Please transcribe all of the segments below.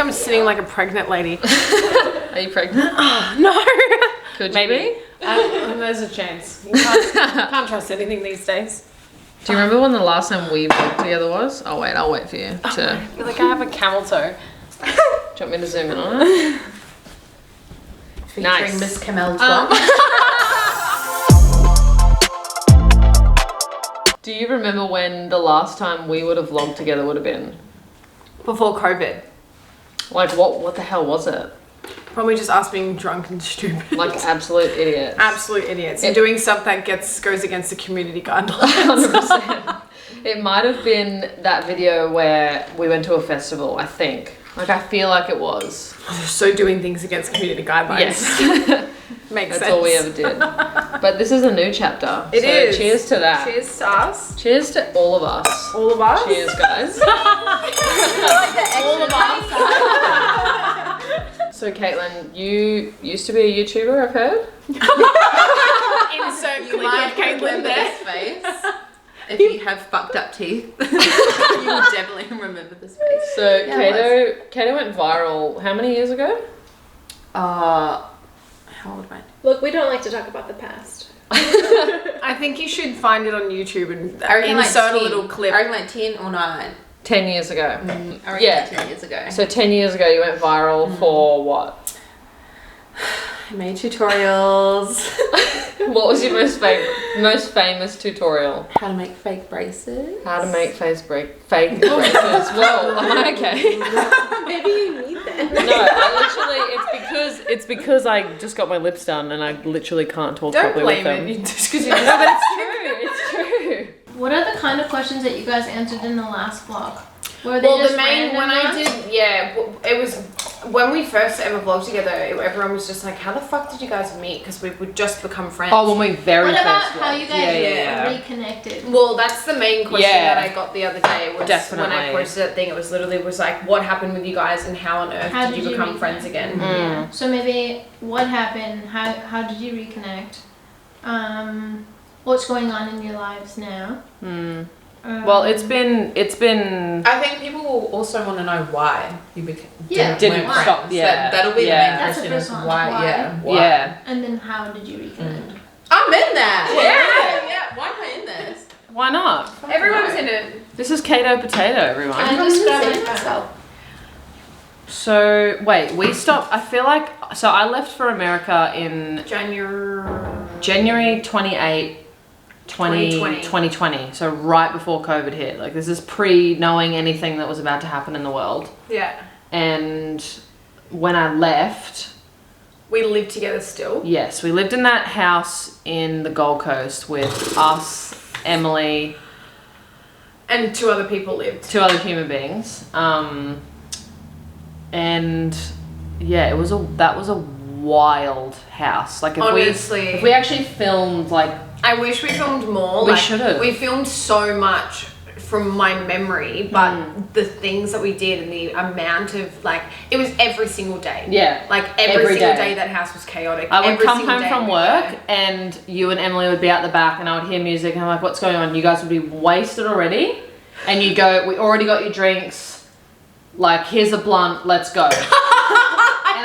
I'm sitting like a pregnant lady. Are you pregnant? No. Could you Maybe. be? There's a chance. You can't trust anything these days. Do you remember when the last time we vlogged together was? Oh wait, I'll wait for you to... I feel like I have a camel toe. Do you want me to zoom in on it? Featuring Nice. Miss Camel's Do you remember when the last time we would have vlogged together would have been? Before COVID. Like what the hell was it? Probably just us being drunk and stupid. Like absolute idiots. Absolute idiots. And doing stuff that goes against the community guidelines. 100%. It might have been that video where we went to a festival, I think. Like I feel like it was. So doing things against community guidelines. Yes. Makes That's sense. all we ever did. But this is a new chapter. It is. Cheers to that. Cheers to us. Cheers to all of us. All of us. Cheers, guys. All of us. So, Caitlin, you used to be a YouTuber, I've heard. Insert You clip might of Caitlin remember there. this face. If you have fucked up teeth, you will definitely remember this face. So, Yeah, Kato went viral how many years ago? How old am I? Look, we don't like to talk about the past. I think you should find it on YouTube and I reckon insert like a little clip. I reckon like 10 or 9. 10 years ago. I reckon Yeah. like 10 years ago. So 10 years ago you went viral for what? I made tutorials. What was your most famous tutorial? How to make fake braces. How to make fake braces. Whoa, am I okay? Maybe you need that. No, I literally, it's because I just got my lips done and I literally can't talk Don't properly with blame them. it just because you No, but it's true. What are the kind of questions that you guys answered in the last vlog? Were they Well, just the main random when I ones? did, it was when we first ever vlogged together. Everyone was just like, "How the fuck did you guys meet?" Because we would just become friends. Oh, when we very What about first how vlogged. you guys Yeah. reconnected? Well, that's the main question Yeah. that I got the other day. Was Definitely. when I posted that thing. It was literally like, "What happened with you guys, and how on earth How did you did you become reconnect? friends again?" Yeah. So maybe what happened? How did you reconnect? What's going on in your lives now? Well, it's been. I think people will also want to know why you Yeah, didn't why? stop. Yeah, That'll be yeah. the main That's the question first is one. why. Why? Yeah. Why? Yeah. And then how did you reconnect? I'm in that. Yeah. Yeah. Why am I in this? Why not? Everyone's in it. This is Kato Potato, everyone. I just grabbed my phone. So wait, we stopped. I feel like I left for America in January 28, 2020. So right before COVID hit. Like this is pre knowing anything that was about to happen in the world. Yeah. And when I left, We live together still. yes, we lived in that house in the Gold Coast with us, Emily, And 2 other people lived. 2 other human beings. And yeah, that was a wild house. Like Honestly. if we actually filmed like I wish we filmed more. We should've. We filmed so much from my memory, but the things that we did and the amount of it was every single day. yeah, Like every Every single day. day that house was chaotic. I would Every come single home day from we work were- and you and Emily would be out the back and I would hear music and I'm like, what's going on? You guys would be wasted already. And you'd go, we already got your drinks. Like, here's a blunt, let's go. And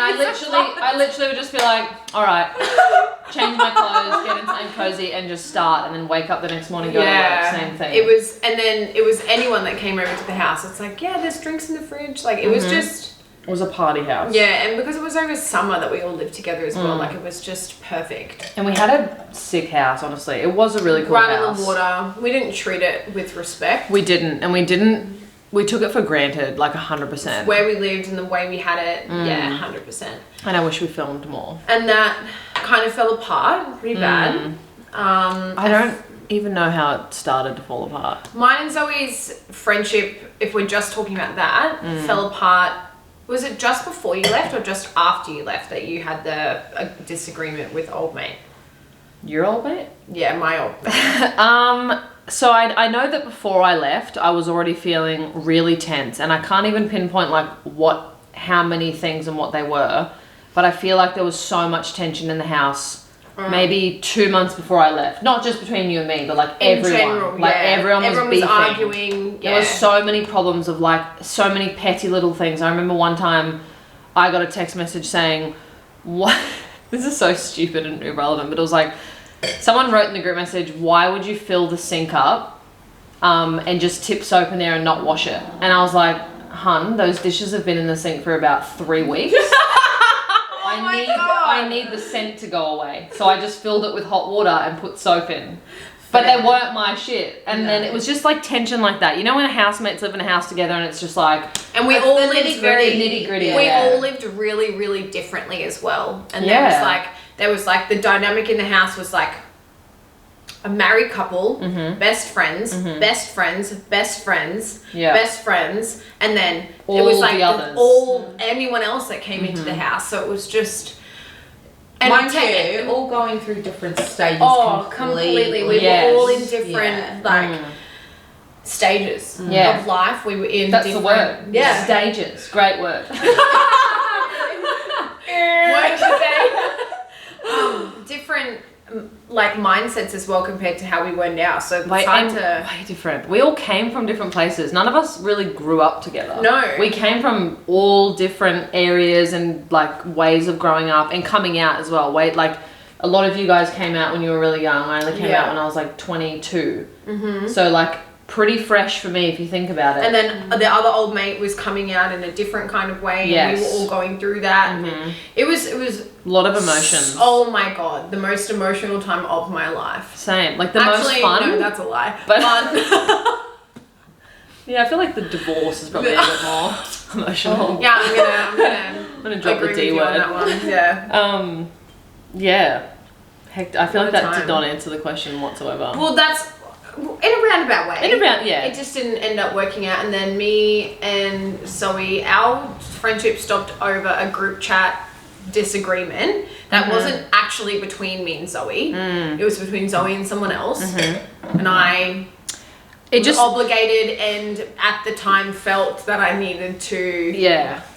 I literally would just be like, all right, change my clothes, get into something cozy and just start and then wake up the next morning, go to work, same thing. It was anyone that came over to the house. It's like, yeah, there's drinks in the fridge. Like, it was just... It was a party house. Yeah, and because it was over summer that we all lived together as well, like, it was just perfect. And we had a sick house, honestly. It was a really cool Right house. in the water. We didn't treat it with respect. We didn't, we took it for granted, like 100%. Where we lived and the way we had it, yeah, 100%. And I wish we filmed more. And that kind of fell apart pretty bad. I don't even know how it started to fall apart. Mine and Zoe's friendship, if we're just talking about that, fell apart. Was it just before you left or just after you left that you had a disagreement with old mate? Your old mate? Yeah, my old mate. So I know that before I left, I was already feeling really tense, and I can't even pinpoint like how many things and what they were, but I feel like there was so much tension in the house maybe 2 months before I left. Not just between you and me, but like In everyone. general, like yeah. everyone was beefing. arguing. There was so many problems of like so many petty little things. I remember one time I got a text message saying, "What?" This is so stupid and irrelevant, but it was like someone wrote in the group message, "Why would you fill the sink up and just tip soap in there and not wash it?" And I was like, "Hun, those dishes have been in the sink for about 3 weeks." I need the scent to go away. So I just filled it with hot water and put soap in. But they weren't my shit. And then it was just like tension like that. You know when housemates live in a house together and it's just like... And we all lived very... nitty-gritty. We all lived really, really differently as well. And there was like the dynamic in the house was like a married couple, best friends, best friends, best friends, best friends, and then all it was like the others. anyone else that came into the house. So it was just... And mind you, all going through different stages. Completely. We were all in different stages of life. We were in That's different... the word. Yeah. Stages. Great word. Different like mindsets as well compared to how we were now. So it's way different. We all came from different places. None of us really grew up together. No. We came from all different areas and like ways of growing up and coming out as well. Like a lot of you guys came out when you were really young. I only came out when I was like 22. So like pretty fresh for me if you think about it. And then the other old mate was coming out in a different kind of way. Yes. And we were all going through that. And it was a lot of emotions. Oh my God. The most emotional time of my life. Same. Like the most fun. No, that's a lie. But fun. Yeah, I feel like the divorce is probably a bit more emotional. Yeah, I'm gonna drop the agree D with you on word. that one. Yeah. Yeah. Heck, I feel like that time. did not answer the question whatsoever. Well, that's in a roundabout way. It just didn't end up working out. And then me and Zoe, our friendship stopped over a group chat disagreement that wasn't actually between me and Zoe. It was between Zoe and someone else. And I was obligated and at the time felt that I needed to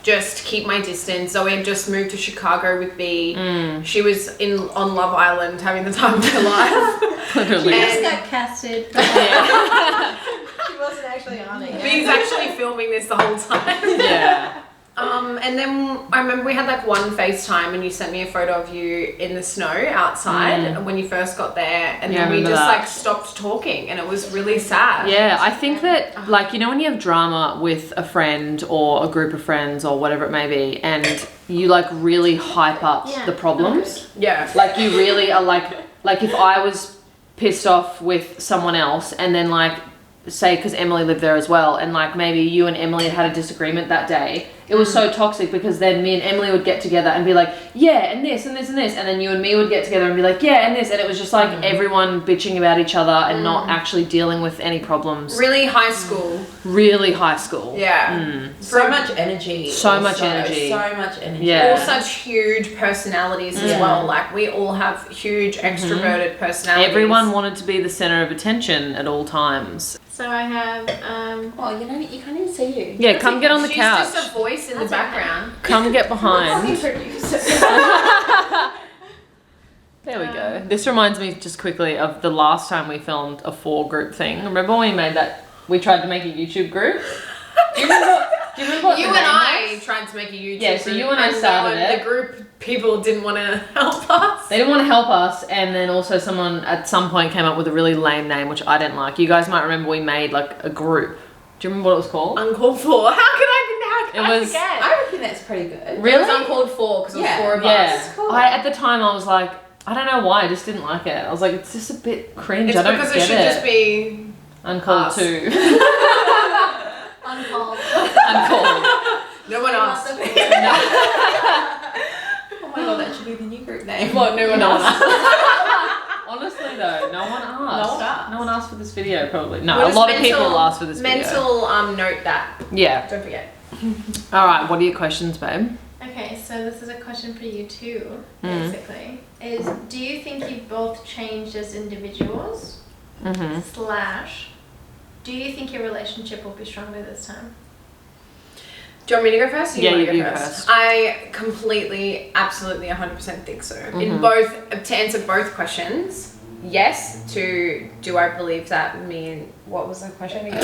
just keep my distance. Zoe had just moved to Chicago with B. She was on Love Island having the time of her life. Literally. She just got casted. She wasn't actually on it. B's actually filming this the whole time. Yeah. And then I remember we had like one FaceTime and you sent me a photo of you in the snow outside when you first got there, and then we just like stopped talking and it was really sad. Yeah, I think that like, you know when you have drama with a friend or a group of friends or whatever it may be and you like really hype up the problems. Yeah. Like you really are like if I was pissed off with someone else and then like say because Emily lived there as well and like maybe you and Emily had a disagreement that day, it was so toxic because then me and Emily would get together and be like, yeah, and this and this and this, and then you and me would get together and be like, yeah, and this, and it was just like everyone bitching about each other and not actually dealing with any problems. Really high school. Really high school. Yeah. So much energy. So much energy. Yeah. All such huge personalities as well. Like we all have huge extroverted personalities. Everyone wanted to be the center of attention at all times. So I have, Oh, you can't even see you. Yeah, come get on the couch. She's just a voice in the background. Come get behind. There we go. This reminds me just quickly of the last time we filmed a 4-group thing. Remember when we made that? We tried to make a YouTube group. Do you remember what You the and name I was? tried to make a YouTube Yeah, so group, you and I started it. The group people didn't want to help us. They didn't want to help us, and then also someone at some point came up with a really lame name, which I didn't like. You guys might remember we made like a group. Do you remember what it was called? Uncalled For. How could I forget? I reckon that's pretty good. Really? It was Uncalled For because it was 4 of Yeah. us. Cool. At the time I was like, I don't know why, I just didn't like it. I was like, it's just a bit cringe. It's I don't because get it should just be Uncalled us. 2. uncalled. Uncalled. no one asked. Oh my god, that should be the new group name. What? No one No one asked. Honestly though, no one asked. No one asked. No one asked for this video probably. No, We'll a just lot of people asked for this video. Mental note that. Yeah. Don't forget. Alright, what are your questions, babe? Okay, so this is a question for you too, basically. Is do you think you've both changed as individuals? / do you think your relationship will be stronger this time? Do you want me to go first? Or Yeah, want to you go go first? first. I completely, absolutely, 100% think so. In both, to answer both questions, yes. To do I believe that me and what was the question again?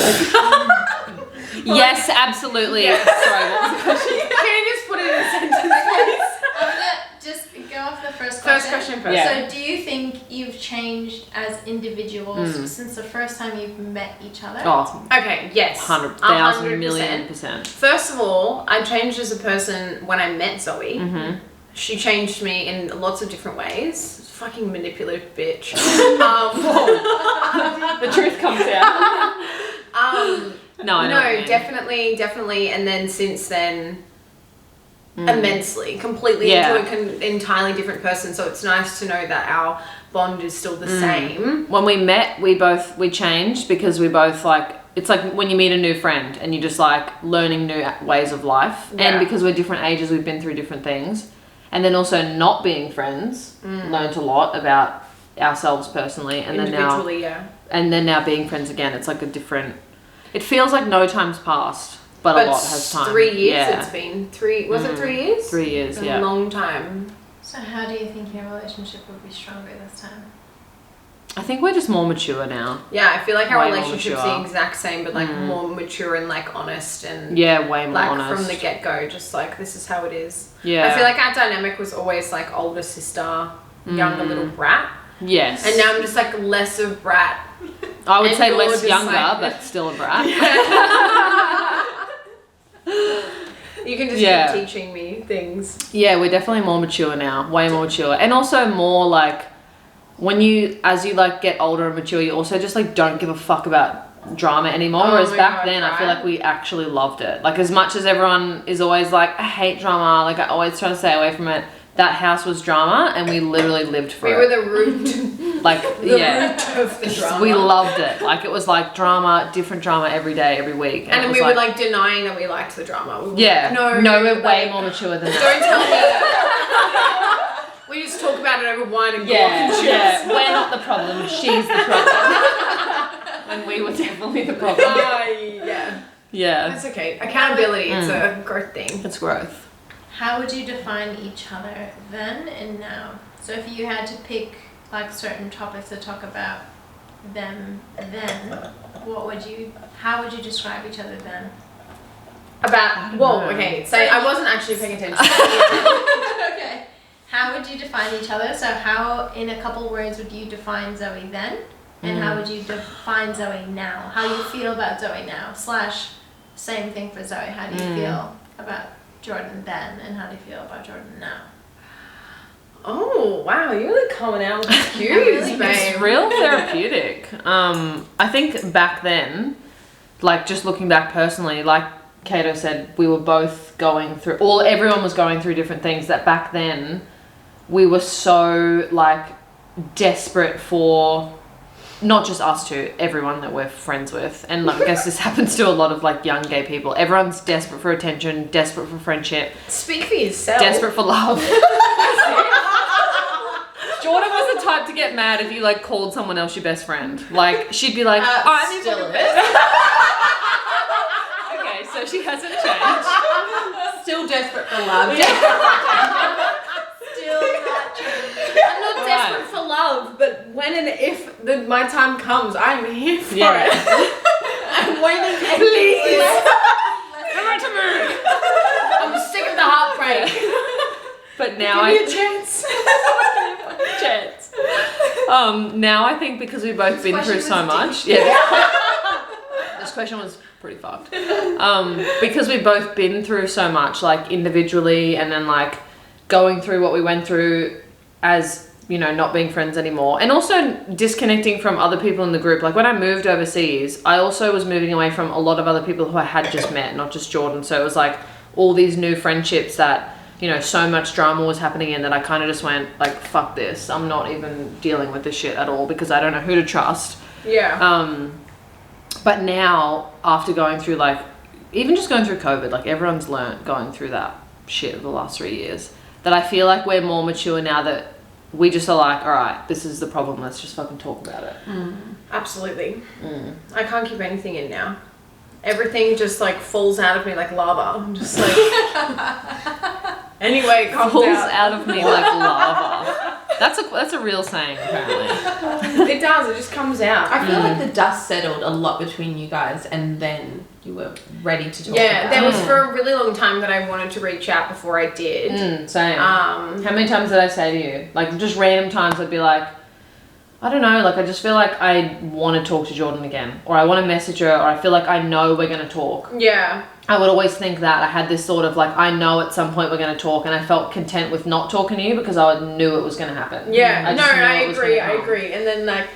Yes, absolutely. Yeah. Sorry, what was the question? Can you just put it in a sentence, please? I'm gonna just go off the first First question. question first. Yeah. So, do you think you've changed as individuals since the first time you've met each other? Oh, Okay, yes. 100,000 100%. million%. First of all, I changed as a person when I met Zoe. Mm-hmm. She changed me in lots of different ways. Fucking manipulative bitch. The truth comes out. No, I know what you mean. definitely. And then since then, immensely, completely Yeah. into an entirely different person. So it's nice to know that our bond is still the same. When we met, we changed because we both like, it's like when you meet a new friend and you just like learning new ways of life. Yeah. And because we're different ages, we've been through different things. And then also not being friends, learned a lot about ourselves personally. And Individually, then now being friends again, it's like a different, it feels like no time's passed, but a lot has time. 3 years Yeah. it's been. Was it 3 years? 3 years, It's yeah. a long time. So, how do you think your relationship would be stronger this time? I think we're just more mature now. Yeah, I feel like our Way more relationship's the mature. exact same, but like more mature and like honest and Yeah, way more like honest. from the get-go, just like this is how it is. Yeah. I feel like our dynamic was always like older sister, younger little brat, Yes. and now I'm just like less of brat. I would and say you're less just younger, like- but still a brat. You can just Yeah. keep teaching me things. Yeah, we're definitely more mature now, way more mature. And also more like, as you like get older and mature, you also just like don't give a fuck about drama anymore. Oh Whereas my back God, then, I feel right. like we actually loved it. Like as much as everyone is always like, I hate drama, like I always try to stay away from it. That house was drama and we literally lived for We it. were the root, Like, yeah. root of the drama. We loved it. Like it was like drama, different drama every day, every week. and it then was we were like denying that we liked the drama. We were yeah. like, No, we're way like, more mature than Don't that. tell me. We just talk about it over wine and Yeah, guac. yeah. We're not the problem. She's the problem. And we were definitely the problem. Yeah. Yeah. That's okay. Accountability, it's a growth thing. It's growth. How would you define each other then and now? So, if you had to pick like certain topics to talk about them then, how would you describe each other then? Okay, so I wasn't actually paying attention. Okay. How would you define each other? So, how, in a couple words, would you define Zoe then? And how would you define Zoe now? How you feel about Zoe now? / same thing for Zoe. How do you feel about Jordyn then? And how do you feel about Jordyn now? Oh, wow, you're really coming out with the cues, babe. It's real therapeutic. I think back then, like just looking back personally, like Kato said, we were both going through, everyone was going through different things that back then we were so like desperate for, not just us two, everyone that we're friends with. And like, I guess this happens to a lot of like young gay people. Everyone's desperate for attention, desperate for friendship, Speak for yourself. desperate for love. Jordyn was the type to get mad if you like called someone else your best friend. Like she'd be like, "Oh, I need still to is. Okay, so she hasn't changed. Still desperate for love. Still not true. I'm not desperate for love, but when and if my time comes, I'm here for it. I'm waiting, please. Come on to me. I'm sick of the heartbreak. But now Give me a chance. chance. Now I think because we've both been through so much. Yeah. This question was pretty fucked. Because we've both been through so much, like individually, and then like going through what we went through as, you know, not being friends anymore, and also disconnecting from other people in the group. Like when I moved overseas, I also was moving away from a lot of other people who I had just met, not just Jordyn. So it was like all these new friendships that, you know, so much drama was happening in that I kind of just went like, fuck this. I'm not even dealing with this shit at all because I don't know who to trust. Yeah. But now, after going through like, even just going through COVID, like everyone's learnt going through that shit of the last 3 years, that I feel like we're more mature now that we just are like, all right, this is the problem. Let's just fucking talk about it. Absolutely. I can't keep anything in now. everything just like falls out of me like lava. I'm just like anyway, it comes Falls out. out of me like lava. That's a real saying apparently. It does. It just comes out. I feel like the dust settled a lot between you guys, and then you were ready to talk. Yeah, about there it. was for a really long time that I wanted to reach out before I did. Same. How many times did I say to you? Like just random times I'd be like, I don't know, like I just feel like I want to talk to Jordyn again, or I want to message her, or I feel like I know we're going to talk. Yeah. I would always think that. I had this sort of like, I know at some point we're going to talk, and I felt content with not talking to you because I knew it was going to happen. Yeah, I agree. agree. And then like,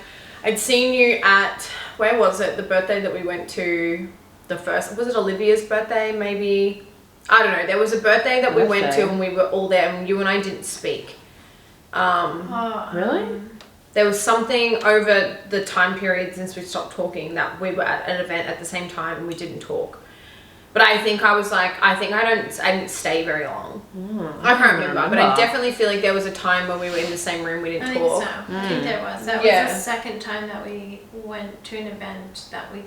I'd seen you at, where was it? The birthday that we went to, the first, was it Olivia's birthday maybe? I don't know. There was a birthday that we went to and we were all there and you and I didn't speak. Really? There was something over the time period since we stopped talking that we were at an event at the same time and we didn't talk. But I think I was like, I didn't stay very long. I can't remember, but I definitely feel like there was a time when we were in the same room, we didn't talk. I think there was. That was the second time that we went to an event that we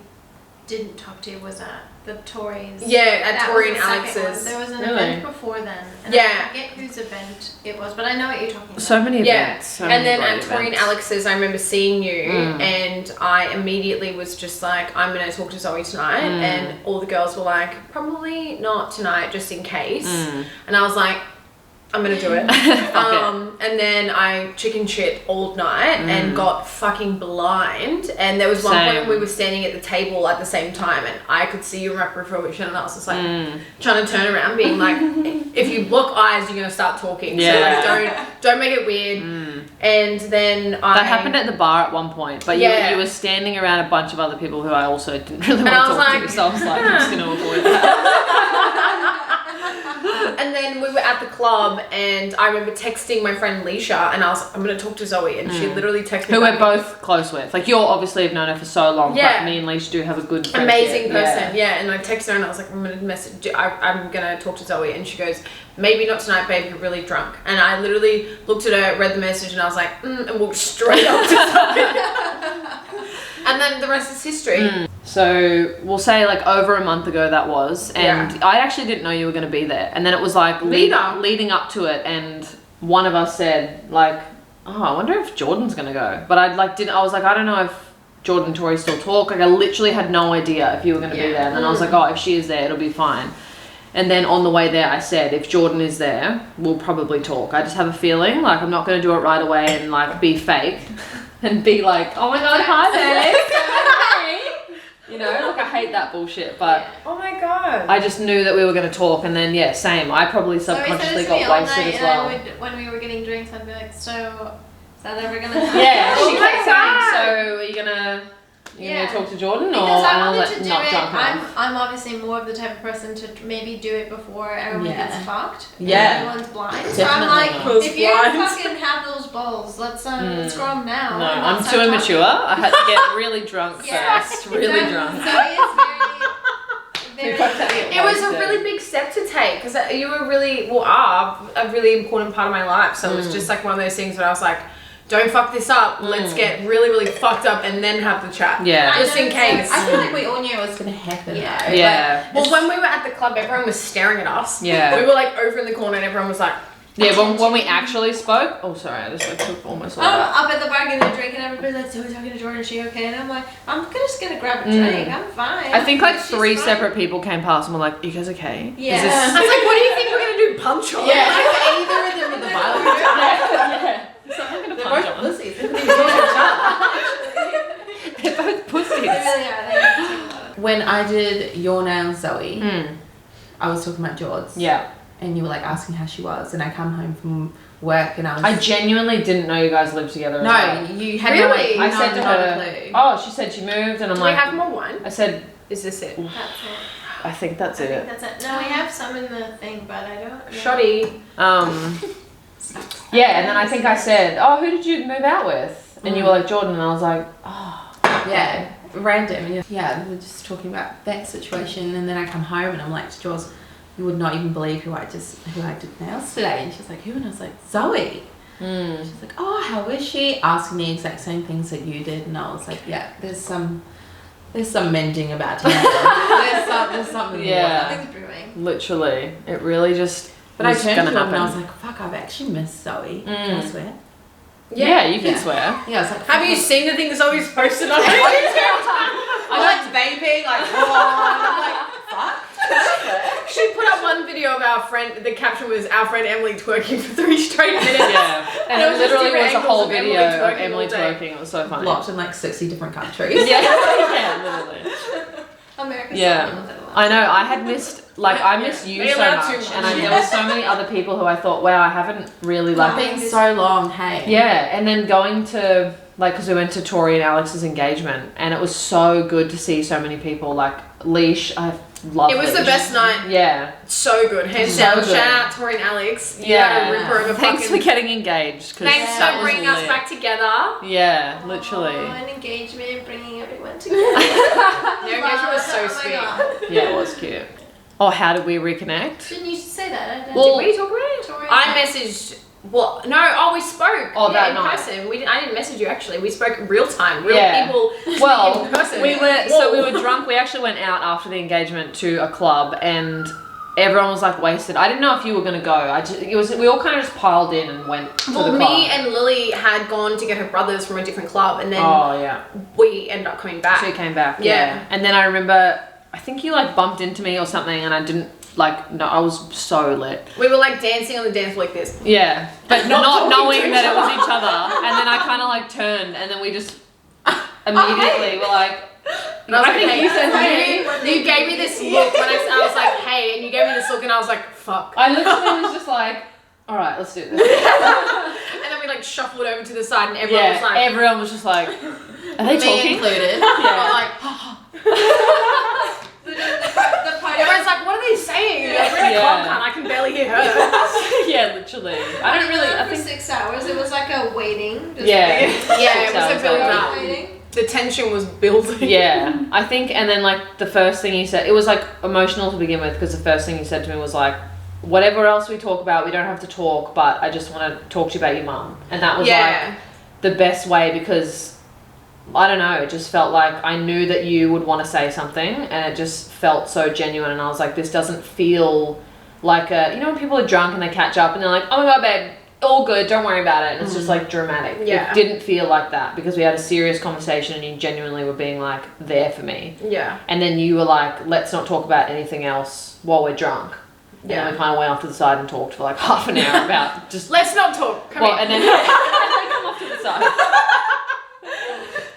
didn't talk to. Was at the Tories. Yeah, at Tori and Alex's. There was an event before then. And I forget whose event it was, but I know what you're talking about. So many events. So many and then at events. Tori and Alex's, I remember seeing you and I immediately was just like, I'm going to talk to Zoe tonight. And all the girls were like, probably not tonight, just in case. And I was like, I'm gonna do it. And then I chicken shit all night and got fucking blind. And there was one point when we were standing at the table at the same time and I could see you in my peripheral vision and I was just like trying to turn around being like, if you lock eyes, you're gonna start talking. So like, don't make it weird. And then that happened at the bar at one point, but you were standing around a bunch of other people who I also didn't really want to talk to, so I was like, I'm just gonna avoid that. And then we were at the club and I remember texting my friend Leisha and I was like, I'm going to talk to Zoe, and she literally texted me. Who we're both close with. Like, you're obviously have known her for so long, but me and Leisha do have a good friendship. Amazing person, and I texted her and I was like, I'm going to message, I'm going to talk to Zoe, and she goes, maybe not tonight, babe, you're really drunk. And I literally looked at her, read the message, and I was like, and walked straight up to Zoe. And then the rest is history. So we'll say like over a month ago that was, and I actually didn't know you were going to be there. And then it was like leading up to it, and one of us said like, oh, I wonder if Jordyn's going to go. But I was like, I don't know if Jordyn and Tori still talk. Like I literally had no idea if you were going to be there. And then I was like, oh, if she is there, it'll be fine. And then on the way there, I said, if Jordyn is there, we'll probably talk. I just have a feeling like I'm not going to do it right away and like be fake and be like, oh my God, hi babe. You know, like I hate that bullshit, but oh my God, I just knew that we were going to talk, and then same. I probably subconsciously got wasted as well. When we were getting drinks, I'd be like, so is that ever gonna happen? Yeah, she kept saying, so are you gonna talk to Jordyn, because or I wanted to do not it. drunk enough? I'm obviously more of the type of person to maybe do it before everyone gets fucked. Yeah, everyone's blind. Definitely. So I'm like, if you blind. fucking have those balls, let's grow them now. No, I'm too immature. I had to get really drunk first, really drunk. So it was a really big step to take because you were really are a really important part of my life. So it was just like one of those things where I was like, don't fuck this up. Let's get really, really fucked up and then have the chat. Yeah. Just in case. I feel like we all knew it was going to happen. Yeah. Yeah. Well, when we were at the club, everyone was staring at us. Yeah. We were like over in the corner and everyone was like, yeah, when we actually spoke, oh sorry, I just like took almost all that. Up at the bar getting a drink and everybody's like, so we're talking to Jordyn, is she okay? And I'm like, I'm just gonna grab a drink, I'm fine. I think like She's 3 fine. separate people came past and were like, you guys okay? Yeah. Is this... I was like, what do you think we're going to do? Punch on? Yeah, either of them with the violence. yeah. Someone gonna They're punch both on. pussies. They're both They're both pussies. They really are. When I did your nails, Zoe, I was talking about Jord's. Yeah. And you were like asking how she was, and I come home from work and I genuinely didn't know you guys lived together. No, as well. you had Really? I said to not a her, clue. oh, she said she moved, and I'm Do like, we have more wine? I said, Is this it? That's it. I think that's I think it. that's it. No, we have some in the thing, but I don't know. Shoddy. Yeah, and then I think I said, oh, who did you move out with? And you were like, Jordyn, and I was like, oh. Yeah, random. Yeah, we were just talking about that situation, and then I come home and I'm like to Jules, you would not even believe who I did nails today. And she's like, who? And I was like, Zoe. She's like, oh, how is she? Asking the exact same things that you did, and I was like, yeah, there's some There's some mending about to happen. there's something. Yeah. Something's brewing. Literally. It really just. But I was turned gonna to him and I happen. was like, fuck, I've actually missed Zoe. Can I swear? Yeah, you can Yeah. swear. Yeah, I was like, Have you seen the things Zoe's posted on YouTube? I'm like vaping, like, oh, and I'm like, fuck. She put up one video of our friend. The caption was our friend Emily twerking for 3 straight minutes. Yeah. And it it was just literally was different a whole angles of Emily video of twerking Emily all day. twerking. It was so funny. Blocked in like 60 different countries. Yeah, literally. America's Yeah. I know, I had missed, like, I miss you They so allowed too much. much. And there were so many other people who I thought, wow, I haven't really, like, It's been so long, hey. yeah, and then going to, like, because we went to Tori and Alex's engagement, and it was so good to see so many people, like, Leash, I love It was the Leash. best night. Yeah. So good. Hands So down. good. Shout out Tori and Alex. You Yeah. had a ripper of a Thanks fucking. for getting engaged. 'Cause Thanks that for was bringing us lit. back together. Yeah, literally. An engagement, bringing everyone together. Their engagement was so Oh my sweet. God. Yeah, it was cute. Oh, how did we reconnect? Didn't you say that? Well, Did we talk about it? Tori- I messaged. What? No. Oh, we spoke. Oh, that in night. person. We didn't. I didn't message you actually. We spoke real time. Real Yeah. people. Well, in person. we were drunk. We actually went out after the engagement to a club, and everyone was like wasted. I didn't know if you were gonna go. We all kind of just piled in and went to Well, the club. me and Lily had gone to get her brothers from a different club, and then Oh yeah, we ended up coming back. she came back. Yeah. Yeah, and then I remember, I think you like bumped into me or something, and I didn't like. No, I was so lit. We were like dancing on the dance floor like this. Yeah, but Not not talking knowing to that each it was other. each other, and then I kind of like turned, and then we just immediately were like. And I was I like, think hey, you said you gave me this look when I was like, hey, and you gave me this look, and I was like, fuck. I literally was just like, all right, let's do this. And then we like shuffled over to the side, and everyone was like, everyone was just like, are they Me talking? included. I'm like, the party. everyone's like, what are they saying? Like, we're in a Yeah. club, cunt, I can barely hear her. Yeah, literally. I don't really. I for think. 6 hours. It was like a waiting. Just Yeah. Yeah, it 6 was a hours build later. up. waiting. The tension was building. Yeah, I think, and then like the first thing you said, it was like emotional to begin with because the first thing you said to me was like, whatever else we talk about, we don't have to talk, but I just want to talk to you about your mum, and that was Yeah. like the best way because I don't know, it just felt like I knew that you would want to say something, and it just felt so genuine, and I was like, this doesn't feel like a, you know, when people are drunk and they catch up and they're like, oh my god, babe, all good, don't worry about it, and it's just like dramatic. Yeah. It didn't feel like that because we had a serious conversation and you genuinely were being like there for me, Yeah. and then you were like, let's not talk about anything else while we're drunk. And Yeah. then we kind of went off to the side and talked for like half an hour about just Let's not talk. Come well, here. and then come off to the side.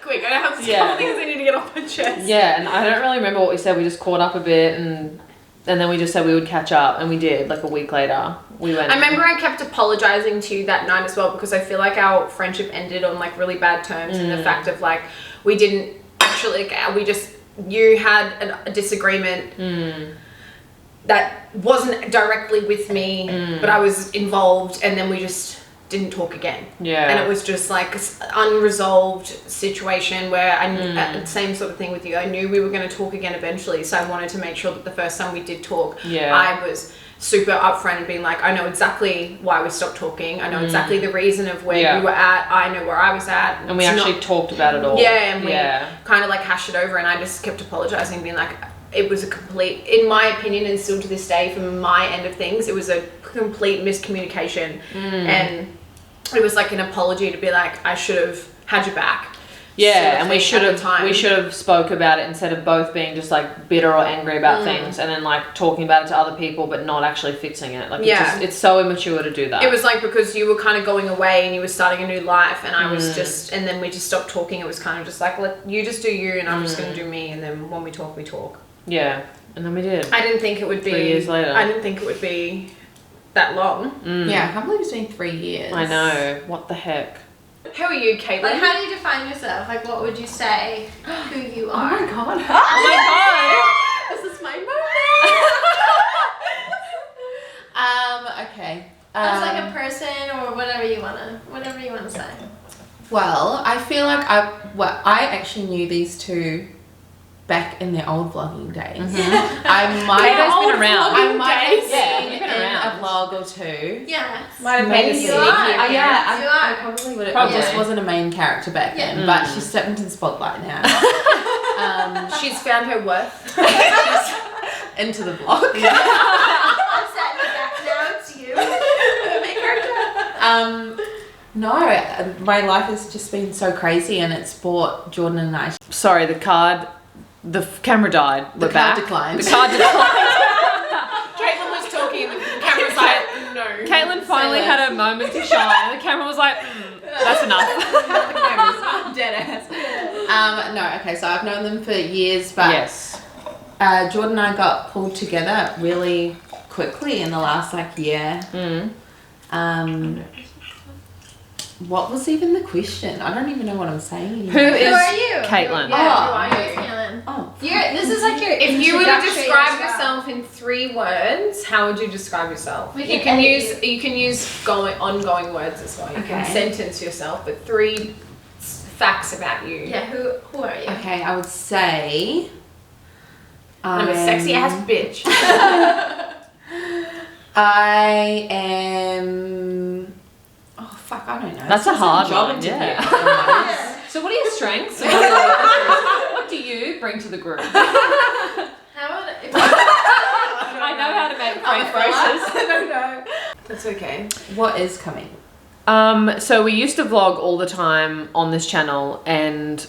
Quick, I have a Yeah. couple things I need to get off my chest. Yeah, and I don't really remember what we said. We just caught up a bit, and then we just said we would catch up, and we did. Like a week later, we went. I remember I kept apologizing to you that night as well because I feel like our friendship ended on like really bad terms, and the fact of like we didn't actually you had a disagreement that wasn't directly with me, but I was involved, and then we just didn't talk again. Yeah. And it was just like an unresolved situation where I knew, same sort of thing with you. I knew we were going to talk again eventually, so I wanted to make sure that the first time we did talk, Yeah. I was super upfront and being like, I know exactly why we stopped talking. I know exactly the reason of where you were at. I know where I was at. and we It's actually not- talked about it all. yeah, and we Yeah. kind of like hashed it over, and I just kept apologizing, being like, it was a complete, in my opinion, and still to this day, from my end of things, it was a complete miscommunication, and it was like an apology to be like, I should have had your back. Yeah, sort of and we thing at the time. should have spoke about it instead of both being just like bitter or angry about things, and then like talking about it to other people but not actually fixing it. Like it's so immature to do that. It was like because you were kind of going away and you were starting a new life, and I was just, and then we just stopped talking. It was kind of just like, let you just do you, and I'm just going to do me, and then when we talk, we talk. Yeah, and then we did. I didn't think it would be 3 years later. I didn't think it would be that long. Yeah, I can't believe it's been 3 years. I know. What the heck? How are you, Caitlin? Like, how do you define yourself? Like, what would you say who you Oh are? my god. Oh my This is my moment. Okay. As like a person or whatever you wanna say. Well, I feel like I actually knew these two back in their old vlogging days. I might Kato's have been around. I might have days? Yeah, seen you've been in around. a vlog or two. Yeah. Might have Maybe. made a You scene are. here. Yeah, You I are. probably would have. Probably. I just wasn't a main character back then, Yeah. but she's stepped into the spotlight now. She's found her worth. Into the block. I'm sat in the back now. It's you. Main character. No, my life has just been so crazy, and it's brought Jordyn and I. Sorry, the camera died. We're back. Declined. The card declined. Caitlin was talking and the camera's like, no. Caitlin finally had a moment to shine, and the camera was like, that's enough. The camera's dead ass. No, okay, so I've known them for years, but Yes. Jordyn and I got pulled together really quickly in the last year. What was even the question? I don't even know what I'm saying anymore. Who is are you? Caitlin? Yeah, Oh. who are you? Caitlin. Oh, This is like your. If you were to introductory describe as well. yourself in 3 words, how would you describe yourself? We You can can edit use ongoing words as well. You can Okay. sentence yourself, but 3 facts about you. Yeah, who are you? okay, I would say I'm a sexy ass bitch. I am. Oh fuck! I don't know. That's a It's hard job one, interview. yeah. So what are your strengths? What do you bring to the group? How about if I know how to make French phrases. I don't know. That's okay. What is coming? So we used to vlog all the time on this channel, and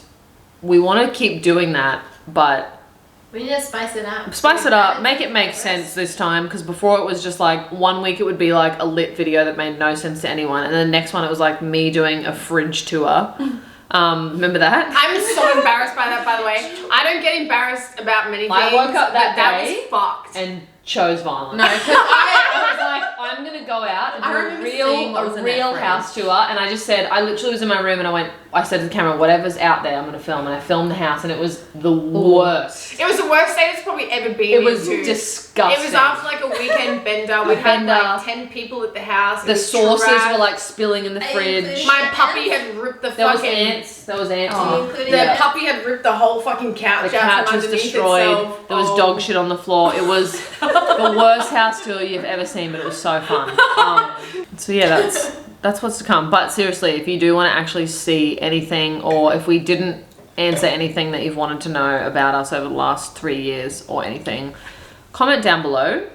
we want to keep doing that, but we need to spice it up. spice it up, make it make sense this time, because before it was just like 1 week it would be like a lit video that made no sense to anyone, and then the next one it was like me doing a fridge tour. Remember that? I'm so embarrassed by that, by the way. I don't get embarrassed about many things. I woke up that but that day was fucked. and chose violence. No, because I was like, I'm gonna go out and I do remember seeing what was a in real that house tour, and I just said, I literally was in my room and I said to the camera, whatever's out there, I'm gonna film, and I filmed the house, and it was the worst. It was the worst state it's probably ever been. It was into. disgusting. It was after like a weekend bender. We had like 10 people at the house. It The was sauces trash. were like spilling in the fridge. My puppy had ripped the There was fucking. ants. There was ants. Oh. Including The the puppy had ripped the whole fucking couch The out couch from was underneath destroyed. itself. There was dog shit on the floor. It was the worst house tour you've ever seen, but it was so fun. So yeah, that's what's to come. But seriously, if you do want to actually see anything, or if we didn't answer anything that you've wanted to know about us over the last 3 years or anything, comment down below.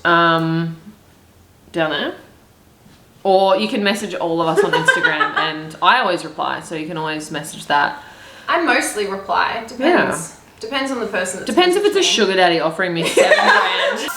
Down there. Or you can message all of us on Instagram, and I always reply, so you can always message that. I mostly reply. Depends. Depends on the person. That's Depends if it's a messaging me. sugar daddy offering me 7 grand.